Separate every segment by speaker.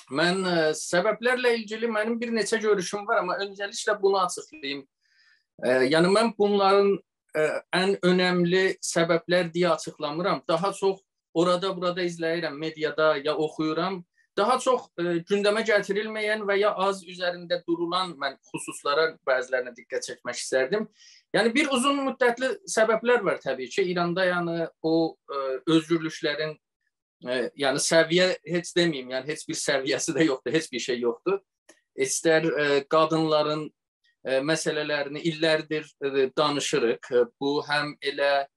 Speaker 1: Mən səbəblərlə ilgili mənim bir neçə görüşüm var, amma öncəliklə bunu açıqlayayım. Yəni mən bunların ən önəmli səbəblər deyə açıqlamıram. Daha çox orada burada izləyirəm, mediada ya oxuyuram. Daha çox gündəmə gətirilməyən və ya az üzərində durulan mən xüsuslara bəzilərinə diqqət çəkmək istərdim. Yəni bir uzun müddətli səbəblər var təbii ki. İranda yəni o özgürlüklərin yəni səviyyə heç deməyim, yəni heç bir səviyyəsi də yoxdur, heç bir şey yoxdur. İstər qadınların məsələlərini illərdir danışırıq. Bu həm elə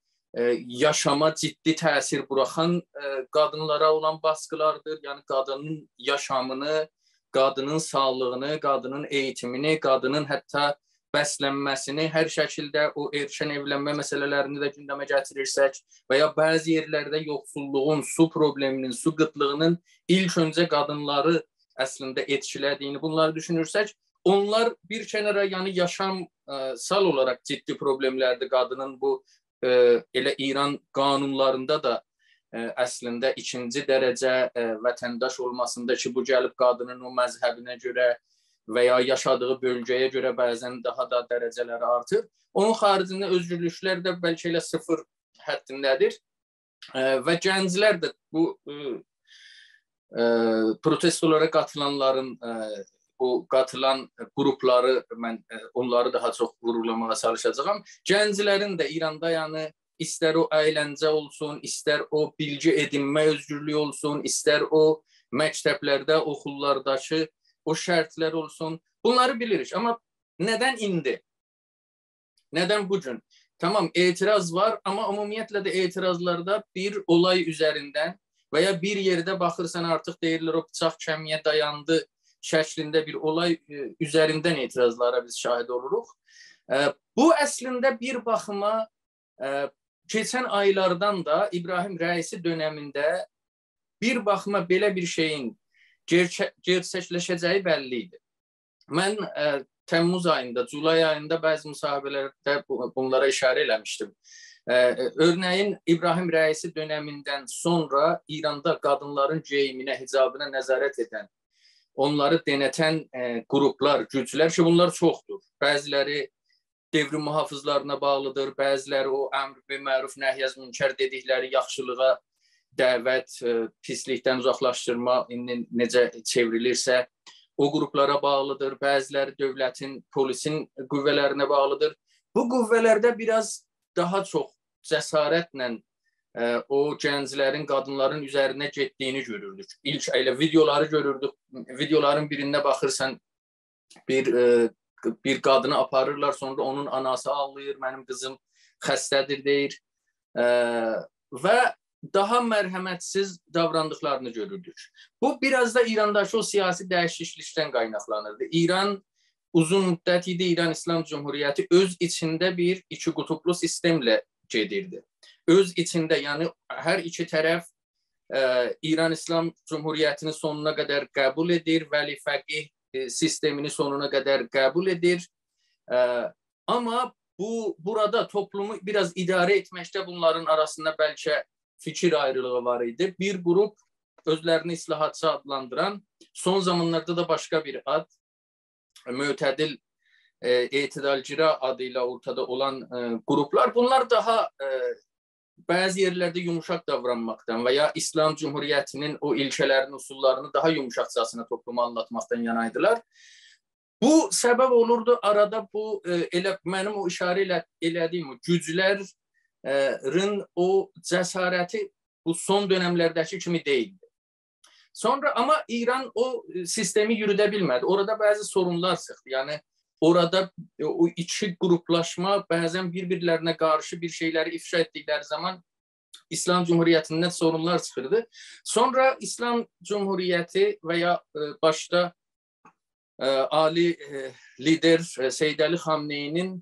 Speaker 1: yaşama ciddi təsir buraxan qadınlara olan baskılardır. Yəni qadının yaşamını, qadının sağlığını, qadının eğitimini, qadının hətta bəslənməsini, hər şəkildə o erkən evlənmə məsələlərini də gündəmə gətirirsək və ya bəzi yerlərdə yoxsulluğun, su probleminin, su qıtlığının ilk öncə qadınları əslində etkilədiyini bunları düşünürsək, onlar bir kənara yəni yaşamsal olaraq ciddi problemlərdir. Qadının bu elə İran qanunlarında da əslində ikinci dərəcə vətəndaş olmasında ki, bu gəlib qadının o məzhəbinə görə və ya yaşadığı bölgəyə görə bəzən daha da dərəcələri artır. Onun xaricində özgürlüklər də bəlkə elə sıfır həddindədir və gənclər də bu protestolara qatılanların, o qatılan qrupları, mən onları daha çox vurğulamağa çalışacağam. Gənclərin də İranda yəni istər o əyləncə olsun, istər o bilgi edinmə özgürlüyü olsun, istər o məktəblərdə, oxullardakı o şərtlər olsun. Bunları bilirik. Amma nədən indi? Nədən bugün? Tamam, etiraz var, amma ümumiyyətlə də etirazlarda bir olay üzərindən və ya bir yerdə baxırsan artıq deyirlər o bıçaq kəmiyə dayandı şəklində bir olay üzərindən etirazlara biz şahid oluruq. Bu əslində bir baxıma keçən aylardan da İbrahim Rəisi dönəmində bir baxıma belə bir şeyin gerçəkləşəcəyi bəlli idi. Mən Təmmuz ayında, Culay ayında bəzi müsahibələrdə bunlara işarə eləmişdim. Örneğin İbrahim Rəisi dönəmindən sonra İranda qadınların geyiminə, hicabına nəzarət edən, onları denətən qruplar, güclər ki, bunlar çoxdur. Bəziləri devrim mühafızlarına bağlıdır, bəziləri o əmr bi məruf nəhyəz münkər dedikləri yaxşılığa dəvət, pislikdən uzaqlaşdırma necə çevrilirsə, o qruplara bağlıdır. Bəziləri dövlətin, polisin qüvvələrinə bağlıdır. Bu qüvvələrdə biraz daha çox cəsarətlə o gənclərin, qadınların üzərinə getdiyini görürdük. İlk elə videoları görürdük. Videoların birində baxırsan, bir qadını aparırlar, sonra onun anası ağlayır, mənim qızım xəstədir deyir və daha mərhəmətsiz davrandıqlarını görürdük. Bu biraz da İrandakı o siyasi dəyişiklikdən qaynaqlanırdı. İran uzun müddət idi, İran İslam Cumhuriyyəti öz içində bir iki qutuplu sistemlə gedirdi. Öz içində, yəni hər iki tərəf İran İslam Cumhuriyyətini sonuna qədər qəbul edir, vəli fəqih sistemini sonuna qədər qəbul edir. Amma burada toplumu biraz idarə etməkdə bunların arasında bəlkə fikir ayrılığı var idi. Bir qrup özlərini islahatçı adlandıran, son zamanlarda da başqa bir ad, mütədil etidalcira adıyla ortada olan qruplar, bunlar daha bəzi yerlərdə yumuşaq davranmaqdan və ya İslam Cumhuriyyətinin o ilkələrin, usullarını daha yumuşaqcasına topluma anlatmaqdan yanaydılar. Bu səbəb olurdu arada bu elə mənim o işarə elədiyim o güclərin o cəsarəti bu son dönəmlərdəki kimi deyildi. Sonra amma İran o sistemi yürüdə bilmədi. Orada bəzi sorunlar çıxdı. Yəni orada o iki qruplaşma bəzən bir-birlərinə qarşı bir şeyləri ifşa etdikləri zaman İslam Cumhuriyyətindən sorunlar çıxırdı. Sonra İslam Cumhuriyyəti və ya başda ali lider Seyyid Əli Xamneyinin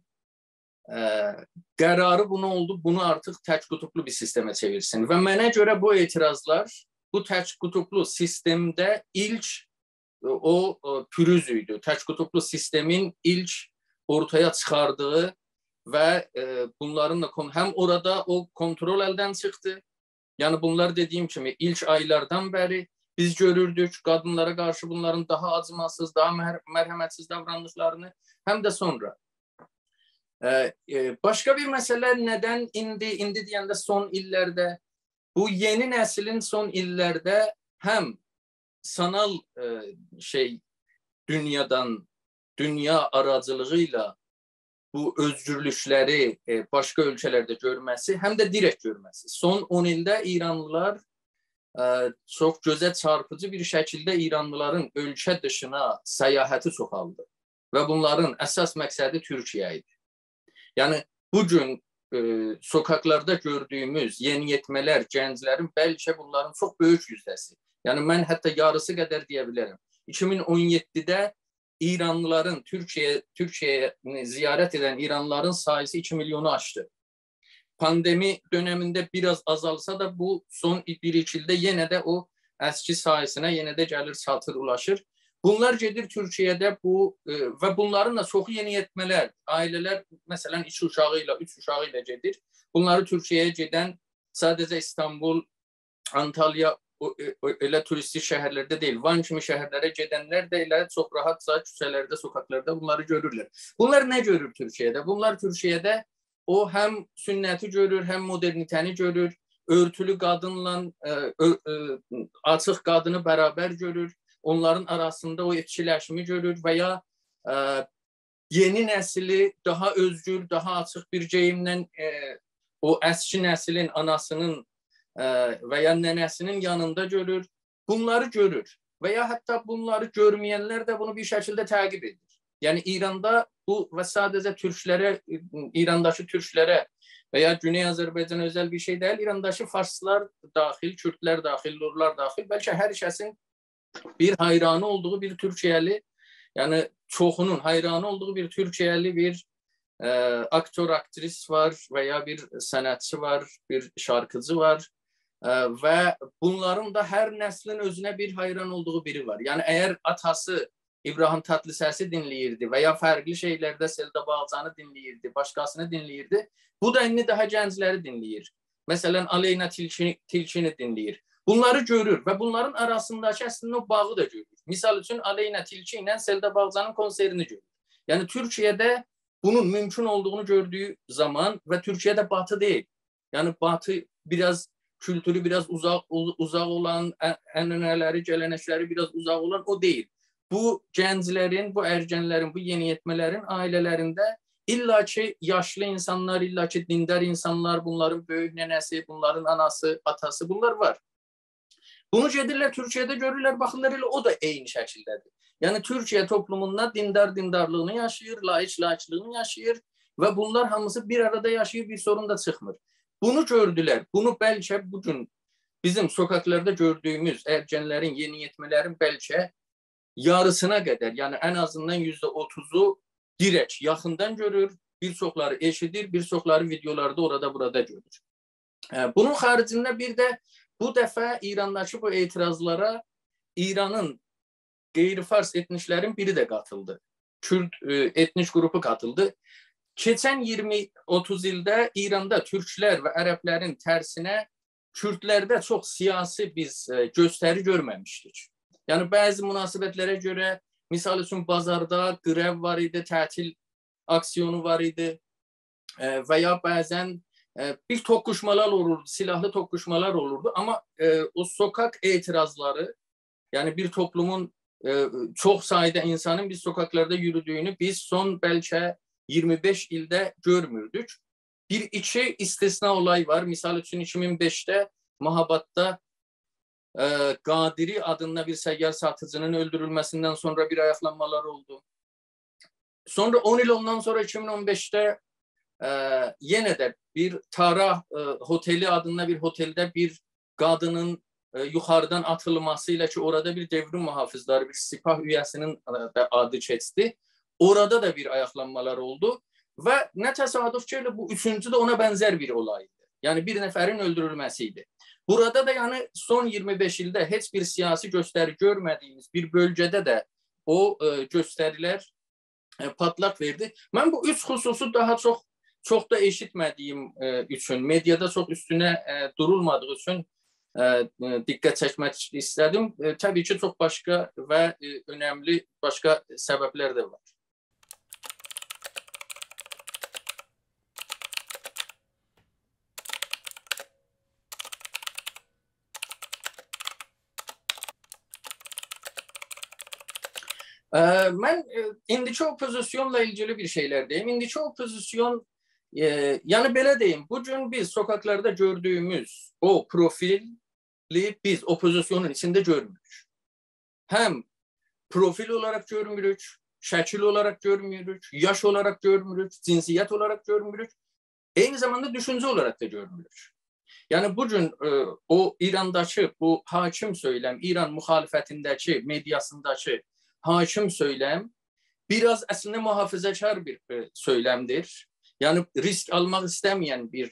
Speaker 1: qərarı bunu artıq tək qutuplu bir sistemə çevirsin. Və mənə görə bu etirazlar bu tək qutuplu sistemdə ilk o pürüz idi. Tək qutuplu sistemin ilk ortaya çıxardığı və bunların həm orada o kontrol əldən çıxdı. Yəni bunlar dediyim kimi ilk aylardan bəri biz görürdük qadınlara qarşı bunların daha acımasız, daha mərhəmətsiz davrandıqlarını, həm də sonra. Başqa bir məsələ nədən indi deyəndə son illərdə, bu yeni nəslin son illərdə həm sanal dünya aracılığıyla bu özgürlükləri başqa ölkələrdə görməsi, həm də direkt görməsi. Son 10 ildə İranlılar çox gözə çarpıcı bir şəkildə İranlıların ölkə dışına səyahəti çoxaldı və bunların əsas məqsədi Türkiyə idi. Yəni bugün sokaklarda gördüyümüz yeniyetmələr, gənclərin bəlkə bunların çox böyük yüzdəsi. Yəni mən hətta yarısı qədər deyə bilərəm. 2017-də İranlıların Türkiyəyə ziyarət edən İranlıların sayısı 2 milyonu aşdı. Pandemi dönemində biraz azalsa da bu son 1-2 ildə yenə də o əski sayısına yenə də gəlir, çatır, ulaşır. Bunlar gedir Türkiyədə və bunların da çoxu yeniyetmələr, ailələr məsələn 2 uşağı ilə, 3 uşağı ilə gedir. Bunları Türkiyəyə gedən sadəcə İstanbul, Antalya elə turistik şəhərlərdə deyil, Van kimi şəhərlərə gedənlər də elə çox rahatca küçələrdə, sokaklarda bunları görürlər. Bunlar nə görür Türkiyədə? Bunlar Türkiyədə o həm sünnəti görür, həm modernitəni görür, örtülü qadınla açıq qadını bərabər görür, onların arasında o etkiləşimi görür və ya yeni nəsli daha özgür, daha açıq bir geyimlə o əski nəslin anasının və ya nənəsinin yanında görür, bunları görür və ya hətta bunları görməyənlər də bunu bir şəkildə təqib edir. Yəni İranda bu və sadəcə İrandakı türklərə və ya Güney Azərbaycan özəl bir şey deyil, İrandakı farslar daxil, kürdlər daxil, lurlar daxil, bəlkə hər kəsin bir hayranı olduğu bir Türkiyəli, yəni çoxunun hayranı olduğu bir Türkiyəli bir aktör, aktris var və ya bir sənətçi var, bir şarkıcı var və bunların da hər nəslin özünə bir hayran olduğu biri var. Yəni əgər atası İbrahim Tatlısəsi dinləyirdi və ya fərqli şeylərdə Selda Bağcanı dinləyirdi, başqasını dinləyirdi, bu da indi daha gəncləri dinləyir. Məsələn, Aleyna Tilkini dinləyir. Bunları görür və bunların arasındakı əslində o bağı da görür. Misal üçün Aleyna Tilki ilə Selda Bağcanın konserini görür. Yəni Türkiyədə bunun mümkün olduğunu gördüyü zaman və Türkiyədə Batı deyil. Yəni Batı biraz kültürü biraz uzaq olan, ənənələri, gələnəkləri biraz uzaq olan o deyil. Bu gənclərin, bu ərgənlərin, bu yeniyetmələrin ailələrində illaki yaşlı insanlar, illaki dindar insanlar, bunların böyük nənəsi, bunların anası, atası, bunlar var. Bunu gedirlər Türkiyədə görürlər, baxırlar elə o da eyni şəkildədir. Yəni Türkiyə toplumunda dindar dindarlığını yaşayır, laik laiklığını yaşayır və bunlar hamısı bir arada yaşayır, bir sorun da çıxmır. Bunu gördülər. Bunu bəlkə bugün bizim sokaklarda gördüyümüz ərgənlərin, yeniyetmələrin bəlkə yarısına qədər, yəni ən azından %30'u direkt yaxından görür, bir çoxları eşidir, bir çoxları videolarda orada burada görür. Bunun xaricində bir də bu dəfə İrandakı bu etirazlara İranın qeyri-fars etniklərin biri də qatıldı. Kürt etnik qrupu qatıldı. Keçən 20-30 ildə İranda türklər və ərəblərin tərsinə Kürdlərdə çox siyasi biz göstəri görməmişdik. Yəni bəzi münasibətlərə görə, misal üçün bazarda qrev var idi, tətil aksiyonu var idi və ya bəzən bir toqquşmalar olurdu, silahlı toqquşmalar olurdu. Amma o sokak etirazları, yəni bir toplumun çox sayda insanın biz sokaklarda yürüdüyünü biz son bəlkə 25 ildə görmürdük. Bir-iki istisna olay var. Misal üçün 2005'də Mahabatda Qadiri adında bir səyyar satıcının öldürülməsindən sonra bir ayaqlanmalar oldu. Sonra 10 il ondan sonra 2015'də yenə də bir Tara Hoteli adında bir oteldə bir qadının yuxarıdan atılmasıyla ki orada bir devrim muhafizləri, bir sipah üyəsinin adı keçdi. Orada da bir ayaqlanmalar oldu və nə təsadüf ki, bu üçüncü də ona bənzər bir olaydı. Yəni bir nəfərin öldürülməsi idi. Burada da yəni son 25 ildə heç bir siyasi göstəri görmədiyimiz bir bölgədə də o göstərilər patlaq verdi. Mən bu üç xüsusu daha çox da eşitmədiyim üçün, mediada çox üstünə durulmadığı üçün diqqət çəkmək istədim. Təbii ki, çox başqa və önəmli başqa səbəblər də var. Mən indiki oppozisyonla ilgili bir şeylər deyim. İndiki oppozisyon, yəni belə deyim, bugün biz sokaklarda gördüyümüz o profili biz oppozisyonun içində görmürük. Həm profil olarak görmürük, şəkil olarak görmürük, yaş olarak görmürük, cinsiyet olarak görmürük, eyni zamanda düşüncə olarak da görmürük. Yəni bugün o İrandakı bu hakim söyləm, İran müxalifətindəki, mediasındakı hakim söyləm biraz əslində mühafizəkar bir söyləmdir. Yəni risk almaq istəməyən bir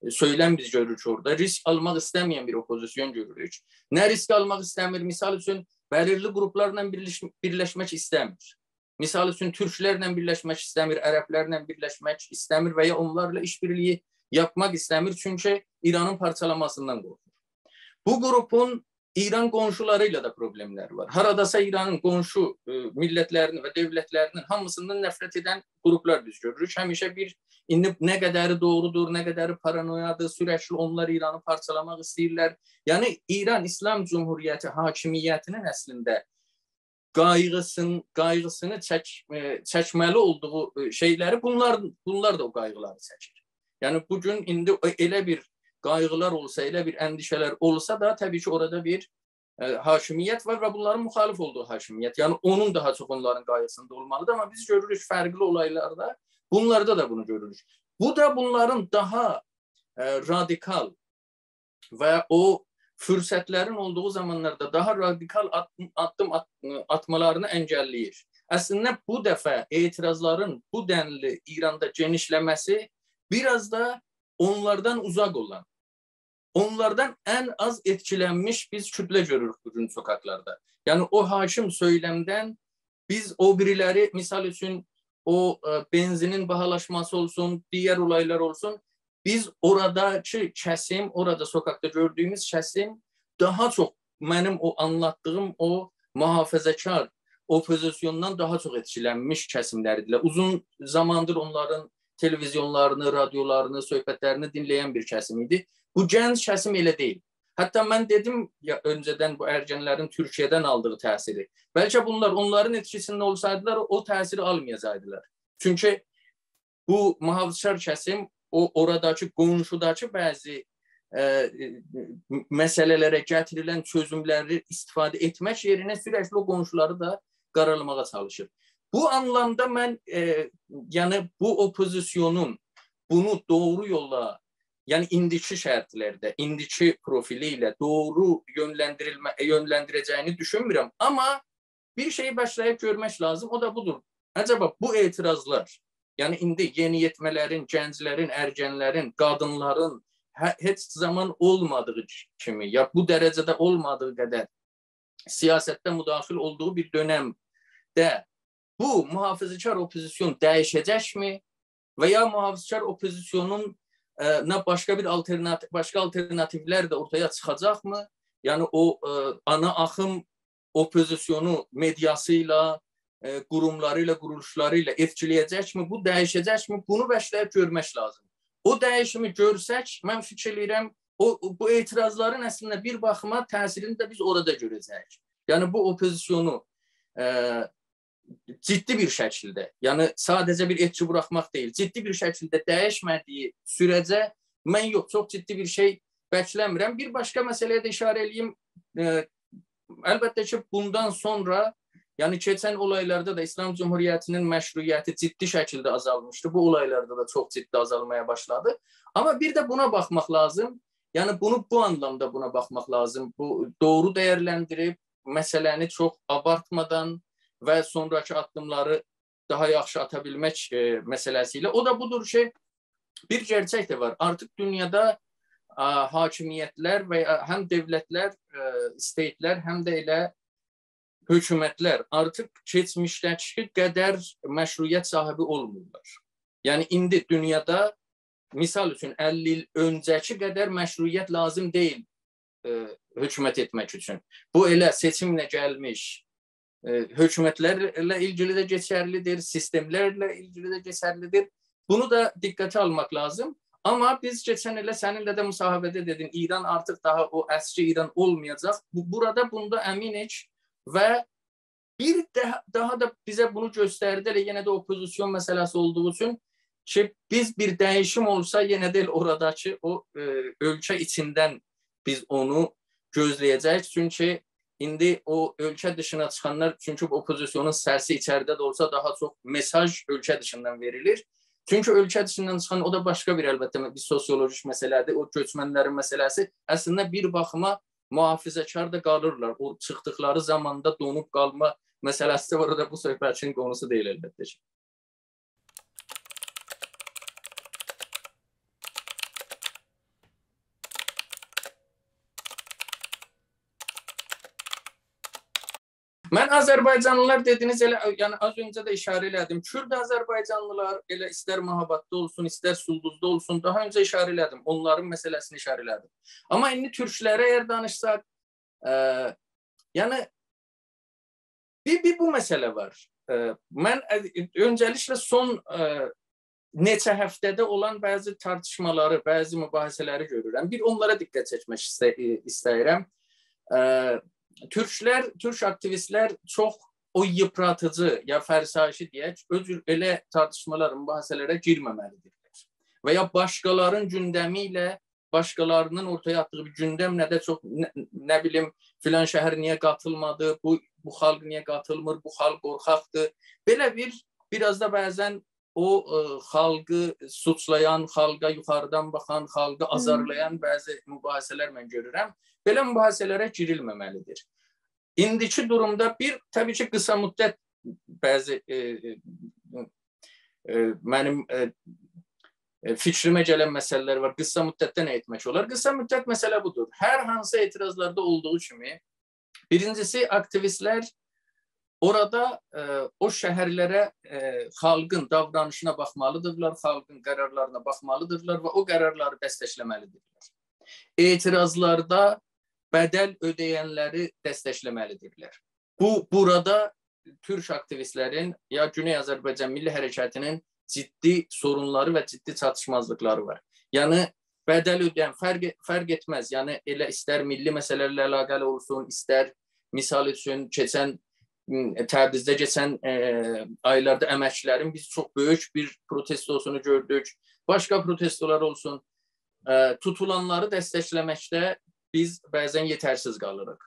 Speaker 1: söyləm biz görürük orada. Risk almaq istəməyən bir oppozisyon görürük. Nə risk almaq istəmir? Misal üçün belirli qruplarla birləşmək istəmir. Misal üçün türklərlə birləşmək istəmir, ərəblərlə birləşmək istəmir və ya onlarla işbirliyi yapmaq istəmir. Çünki İranın parçalamasından qorxur. Bu qrupun İran qonşularıyla da problemlər var. Haradasa İranın qonşu millətlərinin və dövlətlərinin hamısından nefret edən qruplar biz görürük. Həmişə bir indi nə qədəri doğrudur, nə qədəri paranoyadır, sürəkli onlar İranı parçalamaq istəyirlər. Yəni İran İslam Cumhuriyyəti hakimiyyətinin əslində qayğısını çəkməli olduğu şeyləri bunlar da o qayğıları çəkir. Yəni bugün indi elə bir qayğılar olsa, elə bir əndişələr olsa da təbii ki orada bir hakimiyyət var və bunların müxalif olduğu hakimiyyət. Yəni onun daha çox onların qayğısında olmalıdır, amma biz görürük fərqli olaylarda, bunlarda da bunu görürük. Bu da bunların daha radikal və o fürsətlərin olduğu zamanlarda daha radikal addım atmalarını əngəlləyir. Əslində bu dəfə etirazların bu dənli İranda genişləməsi biraz da onlardan uzaq olan, onlardan ən az etkilənmiş biz kütlə görürük bugün sokaklarda. Yəni o hakim söyləmdən biz o biriləri, misal üçün o benzinin bahalaşması olsun, digər olaylar olsun, biz oradaki kəsim, orada sokakta gördüyümüz kəsim daha çox mənim o anlattığım o mühafizəkar oppozisyondan daha çox etkilənmiş kəsimlərdirlər. Uzun zamandır onların televizyonlarını, radyolarını, söhbətlərini dinləyən bir kəsim idi. Bu gənc kəsim elə deyil. Hətta mən dedim ya öncədən bu ərgənlərin Türkiyədən aldığı təsiri. Bəlkə bunlar onların etkisində olsaydılar o təsiri almayacaqdılar. Çünki bu mühafizəkar kəsim oradakı qonşudakı bəzi məsələlərə gətirilən çözümləri istifadə etmək yerinə sürəkli o qonşuları da qaralamağa çalışır. Bu anlamda mən yəni bu oppozisyonun bunu doğru yolla, yəni indiki şərtlərdə, indiki profili ilə doğru yönləndirəcəyini düşünmürəm. Amma bir şeyi başlayıb görmək lazım, o da budur. Acaba bu etirazlar, yəni indi yeniyetmələrin, gənclərin, ərgənlərin, qadınların heç zaman olmadığı kimi, ya bu dərəcədə olmadığı qədər siyasətdə müdaxil olduğu bir dönəmdə bu mühafizəkar oppozisyon dəyişəcəkmi və ya mühafizəkar oppozisyonun başqa alternativlər də ortaya çıxacaqmı? Yəni o ana axım oppozisyonu mediasıyla, qurumlarıyla, quruluşlarıyla etkiləyəcəkmi? Bu dəyişəcəkmi? Bunu bəşləyib görmək lazım. O dəyişimi görsək, mən fikir edirəm, bu etirazların əslində bir baxıma təsirini də biz orada görəcəyik. Yəni bu oppozisyonu ciddi bir şəkildə, yəni sadəcə bir etki buraxmaq deyil, ciddi bir şəkildə dəyişmədiyi sürəcə mən çox ciddi bir şey bəkləmirəm. Bir başqa məsələyə də işarə edeyim. Əlbəttə ki, bundan sonra, yəni keçən olaylarda da İslam Cumhuriyyətinin məşruiyyəti ciddi şəkildə azalmışdı. Bu olaylarda da çox ciddi azalmaya başladı. Amma bir də buna baxmaq lazım. Yəni bunu bu anlamda buna baxmaq lazım. Bu doğru dəyərləndirib, məsələni çox abartmadan və sonraki addımları daha yaxşı ata bilmək məsələsi ilə. O da budur ki, bir gerçək də var. Artıq dünyada hakimiyyətlər və həm dövlətlər, statlər, həm də elə hökumətlər artıq keçmişdəki qədər məşruiyyət sahibi olmurlar. Yəni indi dünyada misal üçün 50 il öncəki qədər məşruiyyət lazım deyil hökumət etmək üçün. Bu elə seçimlə gəlmiş hökumətlərlə ilgili də keçərlidir, sistemlərlə ilgili də keçərlidir. Bunu da diqqətə almaq lazım. Amma biz keçən ilə səninlə də müsahibədə dedin, İran artıq daha o əski İran olmayacaq. Burada bunda əminik və bir daha da bizə bunu göstərdi, yenə də opozisyon məsələsi olduğu üçün ki, biz bir dəyişim olsa, yenə də oradakı o ölkə içindən biz onu gözləyəcəyik. Çünki indi o ölkə dışına çıxanlar, çünki opozisyonun səsi içəridə də olsa daha çox mesaj ölkə dışından verilir. Çünki ölkə dışından çıxan o da başqa bir əlbəttə bir sosiolojik məsələdir. O göçmənlərin məsələsi əslində bir baxıma mühafizəkar da qalırlar. O çıxdıqları zamanda donub qalma məsələsi var. O da bu söhbətin konusu deyil əlbəttə ki. Mən Azərbaycanlılar dediniz, elə yəni az öncə də işarə elədim. Kürd Azərbaycanlılar elə istər Mahabatda olsun, istər Sulduzda olsun, daha öncə işarə elədim. Onların məsələsini işarə elədim. Amma indi türklərə əgər danışsaq, yəni bu məsələ var. Mən öncəliklə son neçə həftədə olan bəzi tartışmaları, bəzi mübahisələri görürəm. Bir onlara diqqət çəkmək istəyirəm. Türk aktivistlər çox o yıpratıcı ya fərsayişi deyək, elə tartışmalar, mübahisələrə girməməlidirlər. Və ya başqalarının gündəmi ilə, başqalarının ortaya atdığı bir gündəmlə də çox, nə bilim, filan şəhər niyə qatılmadı, bu xalq niyə qatılmır, bu xalq qorxaqdır. Belə biraz da bəzən o xalqı suçlayan, xalqa yuxarıdan baxan, xalqı azarlayan bəzi mübahisələr mən görürəm. Belə mübahisələrə girilməməlidir. İndiki durumda təbii ki, qısa müddət bəzi mənim fikrimə gələn məsələlər var. Qısa müddətdə nə etmək olar? Qısa müddət məsələ budur. Hər hansı etirazlarda olduğu kimi, birincisi aktivistlər orada o şəhərlərə xalqın davranışına baxmalıdırlar, xalqın qərarlarına baxmalıdırlar və o qərarları dəstəkləməlidirlər. Etirazlarda bədəl ödəyənləri dəstəkləməlidirlər. Burada türk aktivistlərin ya Güney Azərbaycan Milli Hərəkətinin ciddi sorunları və ciddi çatışmazlıqları var. Yəni, bədəl ödəyən fərq etməz. Yəni, elə istər milli məsələlərlə əlaqəli olsun, istər misal üçün Təbrizdə keçən aylarda əməkçilərin biz çox böyük bir protestosunu gördük. Başqa protestolar olsun. Tutulanları dəstəkləməkdə biz bəzən yetərsiz qalırıq.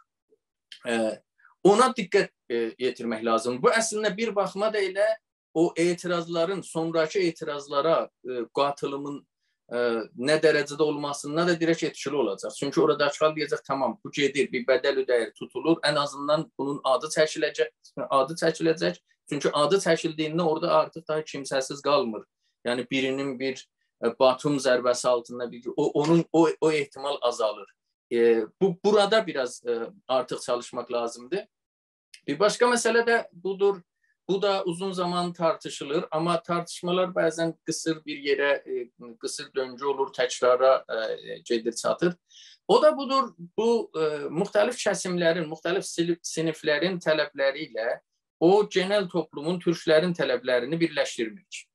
Speaker 1: Ona diqqət yetirmək lazım. Bu əslində bir baxma da elə o etirazların, sonraki etirazlara qatılımın nə dərəcədə olmasından da direkt etkili olacaq. Çünki orada çıxal deyəcək, tamam, bu gedir, bir bədəl ödəyir, tutulur. Ən azından bunun adı çəkiləcək. Çünki adı çəkildiyindən orada artıq daha kimsəsiz qalmır. Yəni birinin bir batum zərbəsi altında o ehtimal azalır. Burada biraz artıq çalışmaq lazımdır. Bir başqa məsələ də budur. Bu da uzun zaman tartışılır, amma tartışmalar bəzən qısır bir yerə, qısır döngü olur, təkrara gedir, çatır. O da budur, bu müxtəlif kəsimlərin, müxtəlif siniflərin tələbləri ilə o genel toplumun, türklərin tələblərini birləşdirmək.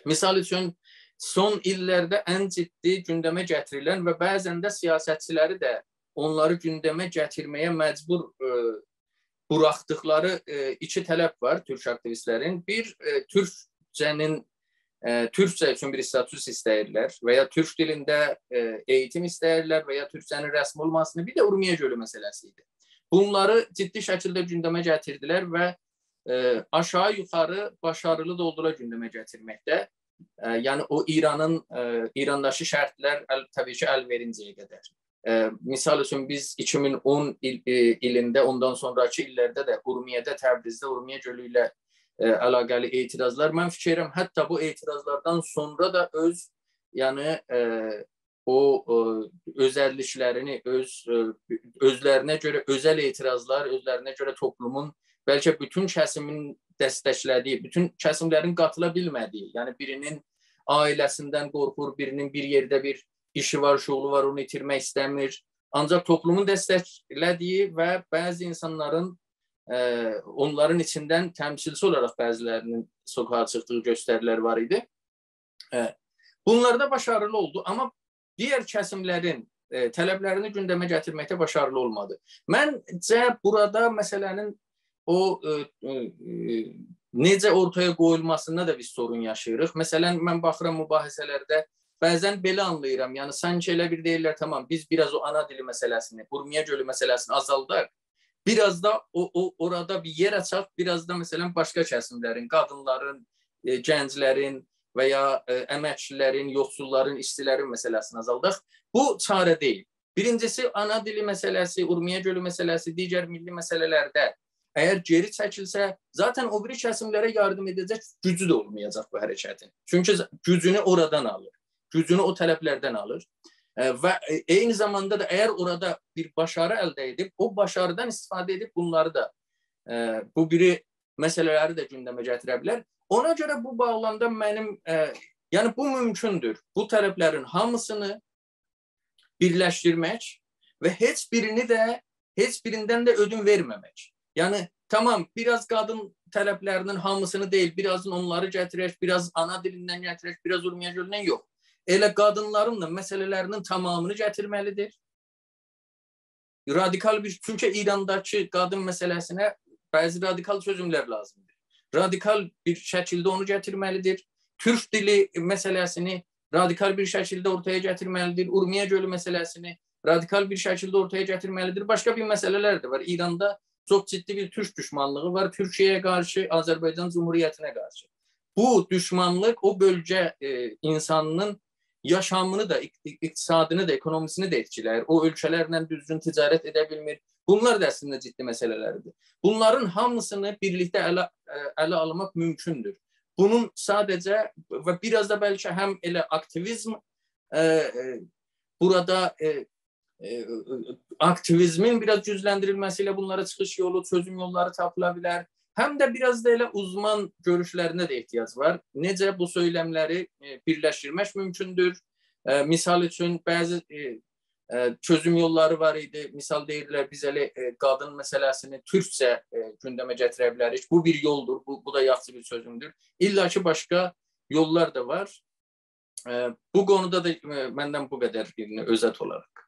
Speaker 1: Misal üçün, son illərdə ən ciddi gündəmə gətirilən və bəzən də siyasətçiləri də onları gündəmə gətirməyə məcbur buraxdıqları iki tələb var türk aktivistlərin. Bir, türkcə üçün bir status istəyirlər və ya türk dilində eğitim istəyirlər və ya türkcənin rəsmi olmasını, bir də Urmiya gölü məsələsi idi. Bunları ciddi şəkildə gündəmə gətirdilər və aşağı yuxarı başarılı da oldular gündəmə gətirməkdə. Yəni o İrandakı şərtlər təbii ki, əl verincəyə qədər. Misal üçün biz 2010 ilində, ondan sonraki illərdə də Urmiyədə, Təbrizdə Urmiya gölü ilə əlaqəli etirazlar. Mən fikirəm, hətta bu etirazlardan sonra da o özəlliklərini, özlərinə görə özəl etirazlar, özlərinə görə toplumun, bəlkə bütün kəsimin dəstəklədiyi, bütün kəsimlərin qatıla bilmədiyi, yəni birinin ailəsindən qorxur, birinin bir yerdə bir işi var, şoğlu var, onu itirmək istəmir. ancaq toplumun dəstəklədiyi və bəzi insanların onların içindən təmsilçi olaraq bəzilərinin sokağa çıxdığı göstərilər var idi. Bunlarda başarılı oldu, amma digər kəsimlərin tələblərini gündəmə gətirməkdə başarılı olmadı. Məncə burada məsələnin o necə ortaya qoyulmasında da biz sorun yaşayırıq. Məsələn, mən baxıram mübahisələrdə, bəzən belə anlayıram, yəni sanki elə bir deyirlər, tamam, biz biraz o ana dili məsələsini, Urmiya gölü məsələsini azaldaq, biraz da orada bir yer açaq, biraz da məsələn başqa kəsimlərin, qadınların, gənclərin və ya əməkçilərin, yoxsulların, işçilərin məsələsini azaldaq. Bu çarə deyil. Birincisi, ana dili məsələsi, Urmiya gölü məsələsi, digər milli məsələlərdə əgər geri çəkilsə, zaten o biri kəsimlərə yardım edəcək gücü də olmayacaq bu hərəkətin. Çünki gücünü oradan alır, gücünü o tələblərdən alır və eyni zamanda da əgər orada bir başarı əldə edib, o başarıdan istifadə edib bunları da, bu biri məsələləri də gündəmə gətirə bilər. Ona görə bu bağlamda mənim, yəni bu mümkündür. Bu tələblərin hamısını birləşdirmək və heç birindən də ödün verməmək. Yəni, tamam, biraz qadın tələblərinin hamısını deyil, birazın onları gətirək, biraz ana dilindən gətirək, biraz Urmiya gölündən yox. Elə qadınların da məsələlərinin tamamını gətirməlidir. Radikal bir, çünki İrandakı qadın məsələsinə bəzi radikal çözümlər lazımdır. Radikal bir şəkildə onu gətirməlidir. Türk dili məsələsini radikal bir şəkildə ortaya gətirməlidir. Urmiya gölü məsələsini radikal bir şəkildə ortaya gətirməlidir. Başqa bir məsələlər də var. İranda çox ciddi bir türk düşmanlığı var. Türkiyəyə qarşı, Azərbaycan Cumhuriyyətinə qarşı. Bu düşmanlıq o bölgə insanının yaşamını da, iqtisadını da, ekonomisini də etkiləyir. O ölkələrlə düzgün ticarət edə bilmir. Bunlar da əslində ciddi məsələlərdir. Bunların hamısını birlikdə ələ almaq mümkündür. Bunun sadəcə və biraz da bəlkə həm elə aktivizm burada aktivizmin biraz gücləndirilməsiyle bunlara çıxış yolu, çözüm yolları tapıla bilər. Həm də biraz da elə uzman görüşlərinə də ehtiyac var. Necə bu söyləmləri birləşdirmək mümkündür? Misal üçün, bəzi çözüm yolları var idi. Misal deyirlər, biz elə qadın məsələsini türkcə gündəmə gətirə bilərik. Bu bir yoldur, bu da yaxşı bir çözümdür. İlla ki, başqa yollar da var. Bu konuda da məndən bu qədər özət olaraq.